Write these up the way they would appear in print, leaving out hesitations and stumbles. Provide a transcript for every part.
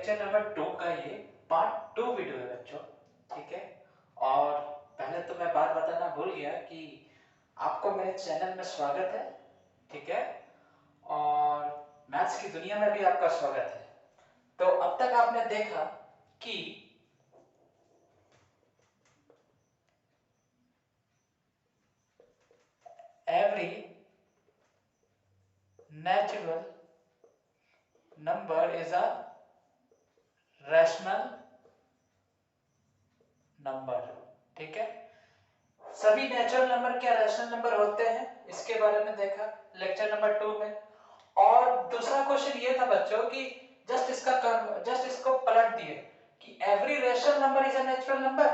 Lecture number 2 का ये part 2 video है बच्चों, ठीक है। और पहले तो मैं बात बताना भूल गया कि आपको मेरे चैनल में स्वागत है, ठीक है। और मैथ्स की दुनिया में भी आपका स्वागत है। तो अब तक आपने देखा कि every natural number is a rational number, ठीक है। सभी नेचुरल नंबर क्या रैशनल नंबर होते हैं, इसके बारे में देखा लेक्चर नंबर 2 में। और दूसरा क्वेश्चन ये था बच्चों कि जस्ट इसको पलट दिए कि every rational number is a natural number.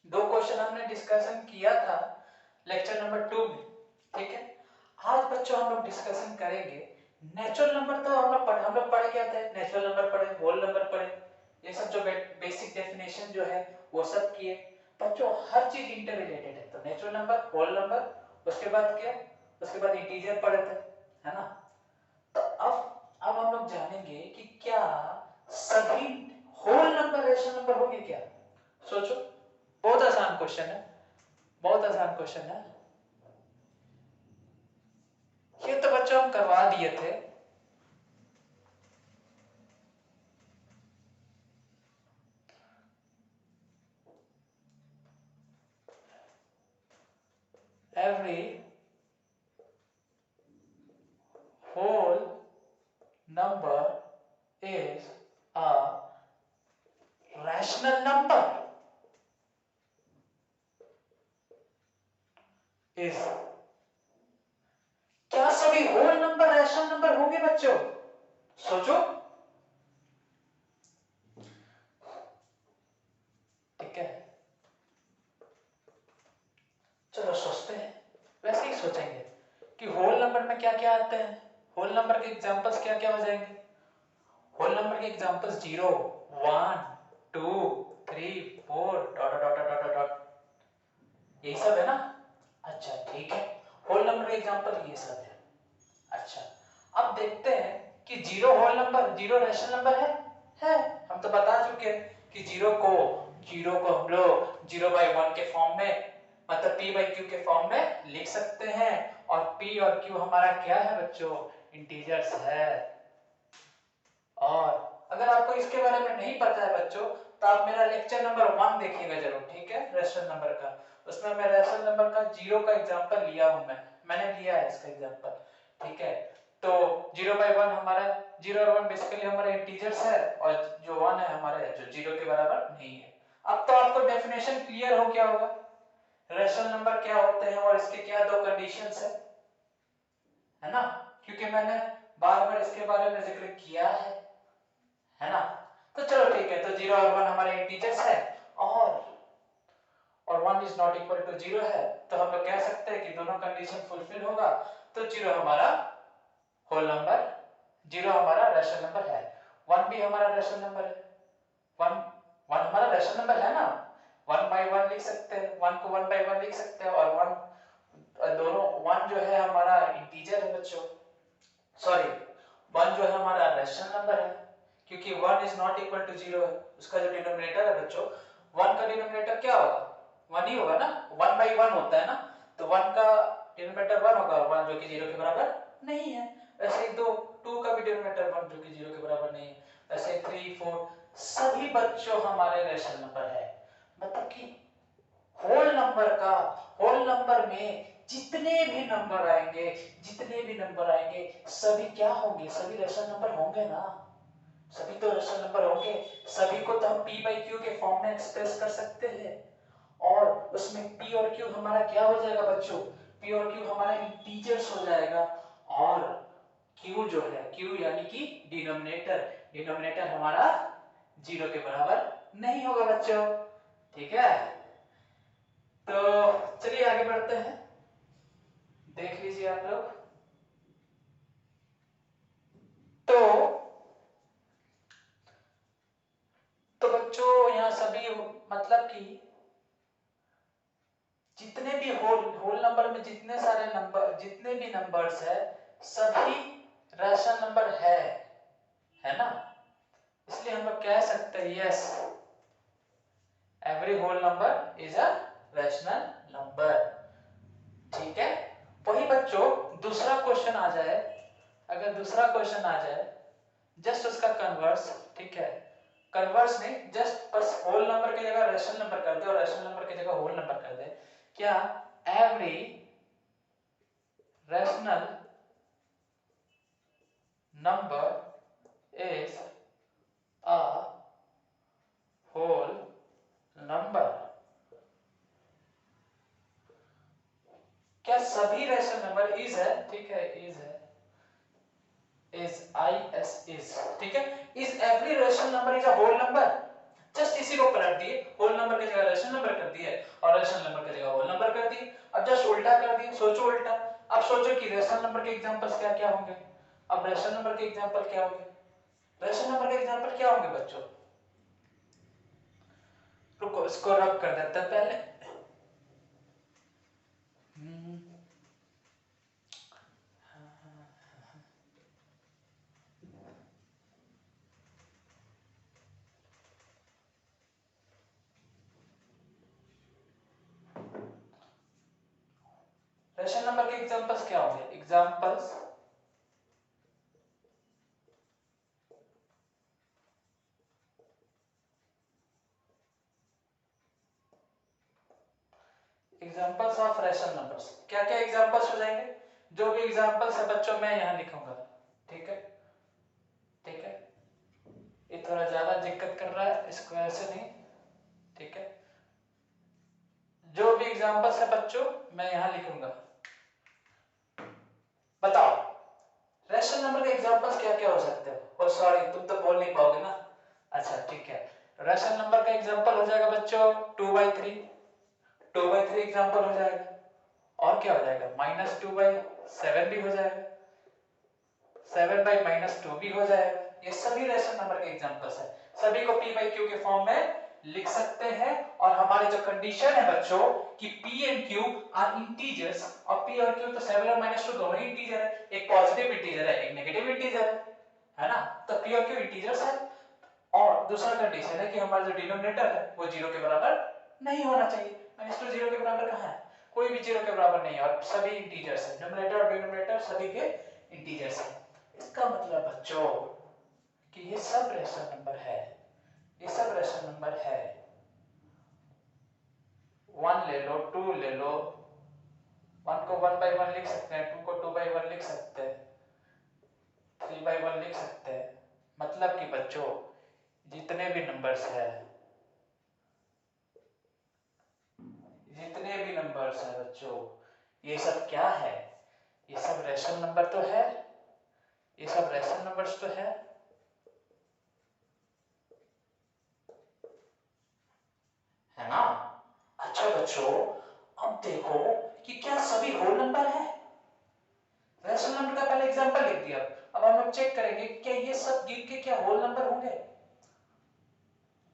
दो क्वेश्चन हमने डिस्कशन किया था लेक्चर नंबर 2 में, ठीक है। आज बच्चों हम लोग डिस्कशन करेंगे नेचुरल नंबर। तो हम लोग पढ़े क्या थे, नेचुरल नंबर पढ़े, होल नंबर पढ़े, ये सब जो बेसिक डेफिनेशन जो है वो सब किए बच्चों। हर चीज इंटर रिलेटेड है। तो नेचुरल नंबर, होल नंबर, उसके बाद क्या, उसके बाद इंटीजर पढ़े थे, है ना। तो अब हम लोग जानेंगे कि क्या सभी होल नंबर रैशनल नंबर होंगे क्या। सोचो, बहुत आसान क्वेश्चन है, बहुत आसान क्वेश्चन है। ये तो बच्चों हम करवा दिए थे। Every whole number is a rational number. Is क्या सभी होल नंबर रैशनल नंबर होंगे बच्चों? सोचो, ठीक है। चलो सोचते हैं, वैसे ही सोचेंगे कि होल नंबर में क्या क्या आते हैं। होल नंबर के एग्जांपल्स क्या क्या हो जाएंगे। होल नंबर के examples 0, 1, 2, 3, 4 dot dot dot dot dot, यही सब है ना। अच्छा ठीक है, होल नंबर के एग्जांपल ये सब है। अच्छा, अब देखते हैं कि zero whole number, zero rational number है। हम तो बता चुके हैं कि जीरो को हम लोग 0/1 के फॉर्म में, मतलब p/q के फॉर्म में लिख सकते हैं। और p और q हमारा क्या है बच्चों, इंटीजर्स है। और अगर आपको इसके बारे में नहीं पता है बच्चों, तो आप मेरा लेक्चर नंबर 1 देखिएगा जरूर, ठीक है, रैशनल नंबर का। उसमें मैं रैशनल नंबर का जीरो का एग्जांपल लिया हूं, मैंने लिया है इसका एग्जांपल, ठीक है। तो 0/1 हमारा, 0 और 1 बेसिकली हमारे इंटीजर्स है, और जो 1 है हमारे जो 0 के बराबर नहीं है। अब तो आपको डेफिनेशन क्लियर हो गया होगा रैशनल नंबर क्या होते हैं और इसके क्या दो कंडीशंस है ना, क्योंकि मैंने बार बार इसके बारे में जिक्र किया है ना। तो चलो ठीक है, तो 0 और 1 हमारे इंटीजर्स है, और 1 इज नॉट इक्वल टू 0 है। तो हम लोग कह सकते हैं कि दोनों कंडीशन फुलफिल होगा। तो 0 हमारा होल नंबर, 0 हमारा रैशनल नंबर है, 1 भी हमारा रैशनल नंबर है। 1 1 हमारा रैशनल नंबर है ना, 1/1 लिख सकते हैं, 1 को 1/1 लिख सकते हैं। और 1 दोनों, 1 जो है हमारा इंटीजर है बच्चों, सॉरी 1 जो है हमारा रैशनल नंबर है, क्योंकि 1 इज नॉट इक्वल टू 0 है। उसका जो डिनोमिनेटर है बच्चों, 1 का डिनोमिनेटर क्या होगा, 1 ही होगा ना, 1/1 होता है ना। तो 1 का डिनोमिनेटर 1 होगा, 1 जो कि 0 के बराबर नहीं है। ऐसे ही 2 का भी डिनोमिनेटर 1 जो कि 0 के बराबर नहीं है। ऐसे 3, 4 सभी बच्चों हमारे रैशनल नंबर है। मतलब कि होल नंबर में जितने भी नंबर आएंगे सभी क्या होंगे, सभी रैशनल नंबर होंगे ना। सभी तो रैशनल नंबर होंगे, सभी को तो हम p/q के फॉर्म में एक्सप्रेस कर सकते हैं। और उसमें p और q हमारा क्या हो जाएगा बच्चों, p और q हमारा इंटीजर्स हो जाएगा। और q जो है, q यानी कि डिनोमिनेटर हमारा 0 के बराबर नहीं होगा बच्चों, ठीक है। तो चलिए आगे बढ़ते हैं, देख लीजिए आप लोग। तो बच्चों यहाँ सभी, मतलब कि जितने भी होल नंबर में जितने भी नंबर्स है, सभी रैशनल नंबर है ना, इसलिए हम लोग कह सकते हैं yes every whole number is a rational number. ठीक है, वही बच्चों दूसरा क्वेश्चन आ जाए, अगर दूसरा क्वेश्चन आ जाए जस्ट उसका कन्वर्स, ठीक है, कन्वर्स नहीं, जस्ट बस होल नंबर की जगह रैशनल नंबर कर दे और रैशनल नंबर की जगह होल नंबर कर दे। क्या every rational number is a whole number? क्या सभी रैशनल नंबर इज है, ठीक है, इज है, इज आई एस इज, ठीक है, is every rational number is a whole number? Just इसी को पलट दिए, होल नंबर की जगह रैशनल नंबर कर दिए और रैशनल नंबर की जगह होल नंबर कर दिए। अब जस्ट उल्टा कर दिए, सोचो उल्टा। अब सोचो कि रैशनल नंबर के एग्जांपल्स क्या क्या होंगे। अब रैशनल नंबर के एग्जांपल क्या होंगे, रैशनल नंबर के एग्जांपल क्या होंगे बच्चों? रुको इसको रब कर देते हैं पहले। रैशनल नंबर के एग्जांपल्स क्या होंगे? Examples examples of rational numbers, क्या क्या एग्जांपल्स हो जाएंगे? जो भी एग्जांपल्स है बच्चों मैं यहां लिखूंगा, ठीक है, ठीक है, ये थोड़ा ज्यादा दिक्कत कर रहा है, इसको ऐसे नहीं, ठीक है, जो भी एग्जांपल्स है बच्चों मैं यहां लिखूंगा। बताओ रैशनल नंबर के एग्जांपल्स क्या क्या हो सकते हैं? ओ सॉरी तुम तो बोल नहीं पाओगे ना, अच्छा ठीक है, रैशनल नंबर का एग्जांपल हो जाएगा बच्चों 2/3, 2/3 एग्जांपल हो जाएगा, और क्या हो जाएगा -2/7 भी हो जाएगा, 7/-2 भी हो जाएगा। ये सभी रैशनल नंबर के एग्जांपल्स है, सभी को p by q के फॉर्म में लिख सकते हैं। और हमारे जो कंडीशन है बच्चों कि p and q are integers, और p और q तो 7 और -2 दोनों ही इंटीजर है, एक पॉजिटिव इंटीजर है एक नेगेटिव इंटीजर है ना, तो p और q इंटीजर्स है। और दूसरा कंडीशन है कि हमारा जो डिनोमिनेटर है वो 0 के बराबर नहीं होना चाहिए, -2 0 के बराबर कहां है, कोई भी 0 के बराबर नहीं है, और सभी इंटीजर्स है, न्यूमरेटर और डिनोमिनेटर सभी के इंटीजर्स है। इसका मतलब बच्चों कि ये सब रैशनल नंबर है, ये सब रैशनल नंबर है। 1 ले लो, 2 ले लो, 1 को 1/1 लिख सकते हैं, 2 को 2/1 लिख सकते हैं, 3/1 लिख सकते हैं। मतलब कि बच्चों जितने भी नंबर्स है, जितने भी नंबर्स है बच्चों, ये सब क्या है, ये सब रैशनल नंबर तो है, ये सब रैशनल नंबर्स तो है ना। अच्छा बच्चों अब देखो कि क्या सभी होल नंबर है? रैशनल नंबर का पहले एग्जांपल लिख दिया, अब हम लोग चेक करेंगे क्या ये सब गिन के क्या होल नंबर होंगे।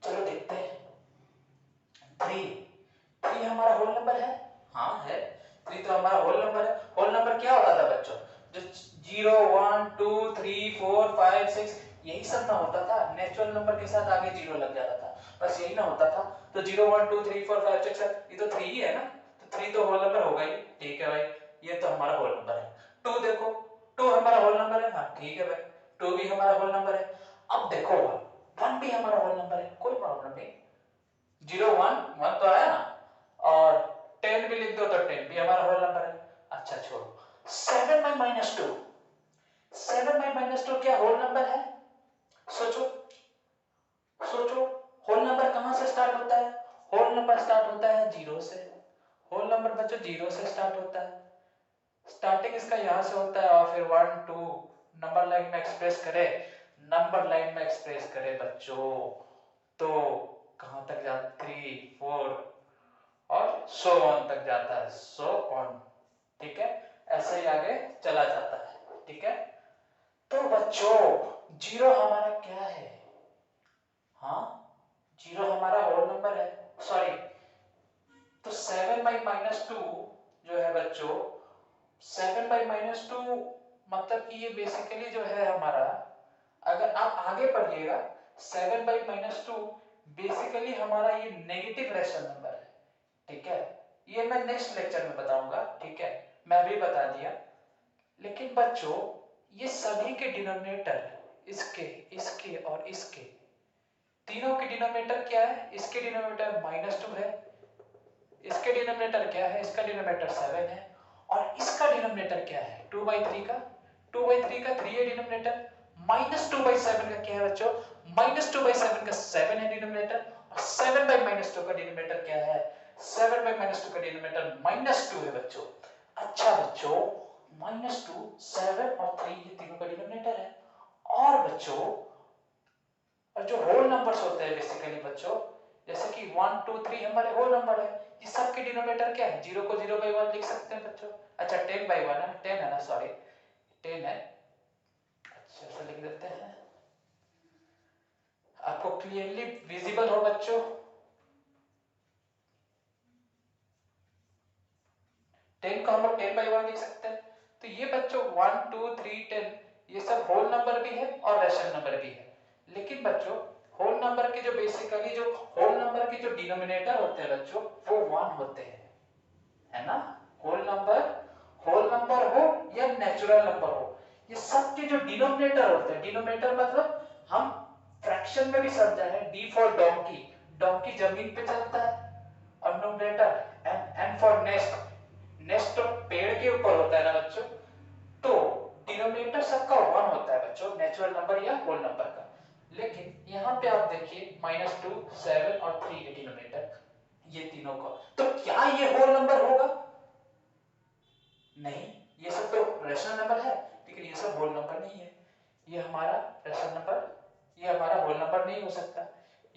चलो देखते हैं। 3 3 हमारा होल नंबर है, हाँ है, 3 तो हमारा होल नंबर है। होल नंबर क्या होता था बच्चों, जो 0 1 2 3 4 5 6 यही सब ना होता था, नेचुरल नंबर के साथ आगे 0 लग जाता था, बस यही ना होता था। तो 0 1 2 3 4 5 6 7 ये तो 3 ही है ना, तो 3 तो होल नंबर होगा ही, ठीक है भाई, ये तो हमारा होल नंबर है। 2 देखो, 2 हमारा होल नंबर है, हाँ ठीक है भाई, 2 भी हमारा होल नंबर है। अब देखो 1 भी हमारा होल नंबर है, कोई प्रॉब्लम नहीं, 0 1 1 तो आया ना, और 10 भी लिख दो तो 10 भी हमारा होल नंबर है। अच्छा छोड़ो, 7/-2, 7/-2 क्या होल नंबर है? सोचो, सोचो, होल नंबर कहां से स्टार्ट होता है? होल नंबर स्टार्ट होता है 0 से, होल नंबर बच्चों 0 से स्टार्ट होता है, स्टार्टिंग इसका यहां से होता है, और फिर 1 2 नंबर लाइन में एक्सप्रेस करे, नंबर लाइन में एक्सप्रेस करे बच्चों तो कहां तक जाता, 3 4 और सो ऑन तक जाता है, सो ऑन, ठीक है, ऐसे ही आगे चला जाता है, ठीक है। तो बच्चों 0 हमारा क्या है, हाँ 0 हमारा होल नंबर है, सॉरी, तो 7/-2 जो है बच्चों, 7/-2 मतलब कि ये बेसिकली जो है हमारा, अगर आप आगे पढ़िएगा 7/-2 बेसिकली हमारा ये नेगेटिव रैशनल नंबर है, ठीक है। ये मैं नेक्स्ट लेक्चर में बताऊंगा, ठीक है, मैं भी बता दिया। लेकिन बच्चों ये सभी के डिनोमिनेटर, इसके, इसके और इसके, तीनों के डिनोमिनेटर क्या है? इसके डिनोमिनेटर -2 है, इसके डिनोमिनेटर क्या है? इसका डिनोमिनेटर 7 है, और इसका डिनोमिनेटर क्या है? 2/3 का, 2/3 का 3 है डिनोमिनेटर, -2/7 का क्या है बच्चों? -2/7 का 7 है डिनोमिनेटर, और 7/-2 का डिनोमिनेटर क्या है? 7/-2 का डिनोमिनेटर -2 है बच्चों। अच्छा बच्चों, -2, 7 और 3 ये तीनों का डिनोमिनेटर है। और बच्चों, और जो होल नंबर्स होते हैं बेसिकली बच्चों, जैसे कि 1 2 3 हमारे होल नंबर है, ये सब के डिनोमिनेटर क्या है? 0 को 0/1 लिख सकते हैं बच्चों। अच्छा 10/1 है, 10 है ना, सॉरी 10 है। अच्छा ऐसा लिख देते हैं, आपको क्लियरली विजिबल हो बच्चों। 10 को हम लोग 10/1 लिख सकते हैं। तो ये बच्चों 1 2 3 10 ये सब होल नंबर भी है और रैशनल नंबर भी है। लेकिन बच्चों होल नंबर के जो बेसिकली जो होल नंबर के जो डिनोमिनेटर होते हैं बच्चों, वो 1 होते हैं, है ना। होल नंबर हो या नेचुरल नंबर हो, ये सब के जो डिनोमिनेटर होते हैं, डिनोमिनेटर मतलब हम फ्रैक्शन में भी समझा है, डी फॉर डोंकी, डोंकी जमीन पे चलता है, और numerator N for nest, nest तो पेड़ के ऊपर होता है ना बच्चों। तो डिनोमिनेटर सबका 1 होता है बच्चों, नेचुरल नंबर या होल नंबर का। लेकिन यहाँ पे आप देखिए -2 7 और 3 के डिनोमिनेटर, ये तीनों का, तो क्या ये होल नंबर होगा? नहीं, ये सब तो रैशनल नंबर है, लेकिन ये सब होल नंबर नहीं है। ये हमारा रैशनल नंबर, ये हमारा होल नंबर नहीं हो सकता,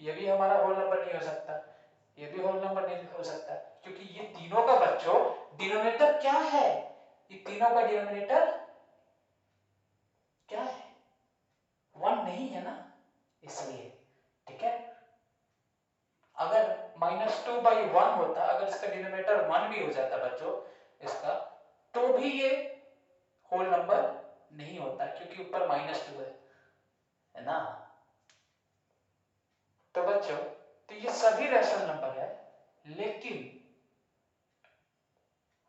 ये भी हमारा होल नंबर नहीं हो सकता, ये भी होल नंबर नहीं हो सकता, क्योंकि ये तीनों का बच्चों डिनोमिनेटर क्या है? ये तीनों का डिनोमिनेटर क्या है? 1 नहीं है ना, इसलिए, ठीक है। अगर -2/1 होता, अगर इसका डिनोमिनेटर 1 भी हो जाता बच्चों इसका, तो भी ये होल नंबर नहीं होता, क्योंकि ऊपर -2 है ना। तो बच्चों तो ये सभी रैशनल नंबर है, लेकिन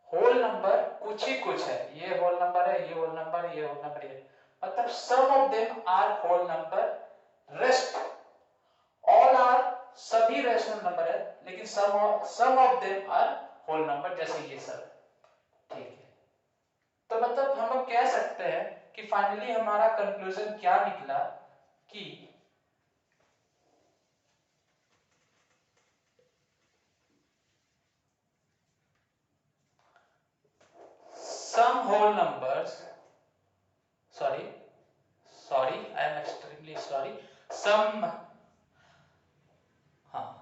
होल नंबर कुछ ही कुछ है। ये होल नंबर है, ये होल नंबर, ये होल नंबर, ये मतलब some of them are whole number, rest all are, सभी रैशनल नंबर है, लेकिन some of them are whole number, जैसे ये सब, ठीक है। तो मतलब हम लोग कह सकते हैं कि फाइनली हमारा कंक्लूजन क्या निकला कि some whole numbers, sorry, I am extremely sorry, some,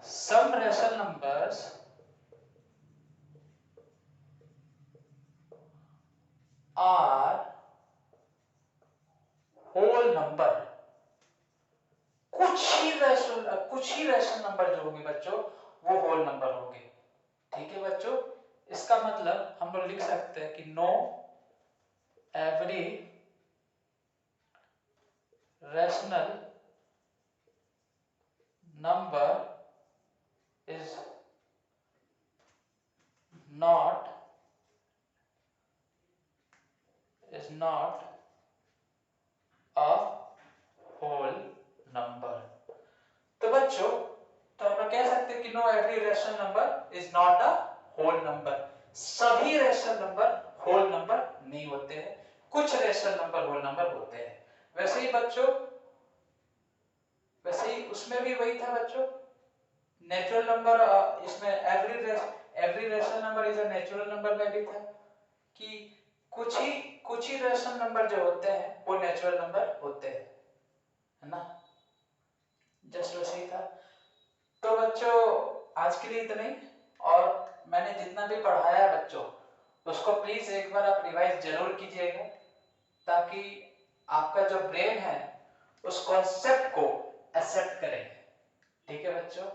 some rational numbers are whole number, कुछ ही रैशनल नंबर जो होंगे बच्चों वो होल नंबर होंगे, ठीक है बच्चों। इसका मतलब हम लोग लिख सकते हैं कि no every rational number is not a whole number. तो बच्चों तो हम लोग कह सकते हैं कि no every rational number is not a whole number, सभी रैशनल नंबर होल नंबर नहीं होते हैं, कुछ रैशनल नंबर होल नंबर होते हैं। वैसे ही बच्चों, वैसे ही उसमें भी वही था बच्चों, नेचुरल नंबर, इसमें every rational number is a natural number में भी था कि कुछ ही रैशनल नंबर जो होते हैं वो नेचुरल नंबर होते हैं, है ना, जस्ट वैसे ही था। तो बच्चों आज के लिए इतना ही, और मैंने जितना भी पढ़ाया बच्चों उसको प्लीज एक बार आप रिवाइज जरूर कीजिएगा, ताकि आपका जो ब्रेन है उस कॉन्सेप्ट को एक्सेप्ट करे, ठीक है बच्चों।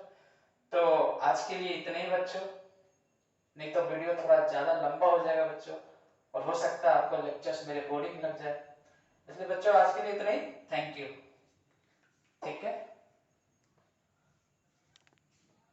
तो आज के लिए इतना ही बच्चों, नहीं तो वीडियो थोड़ा ज्यादा लंबा हो जाएगा बच्चों, और हो सकता है आपको लेक्चर्स मेरे बोरिंग लग जाए। इसलिए बच्चों आज के लिए इतना ही। Thank you.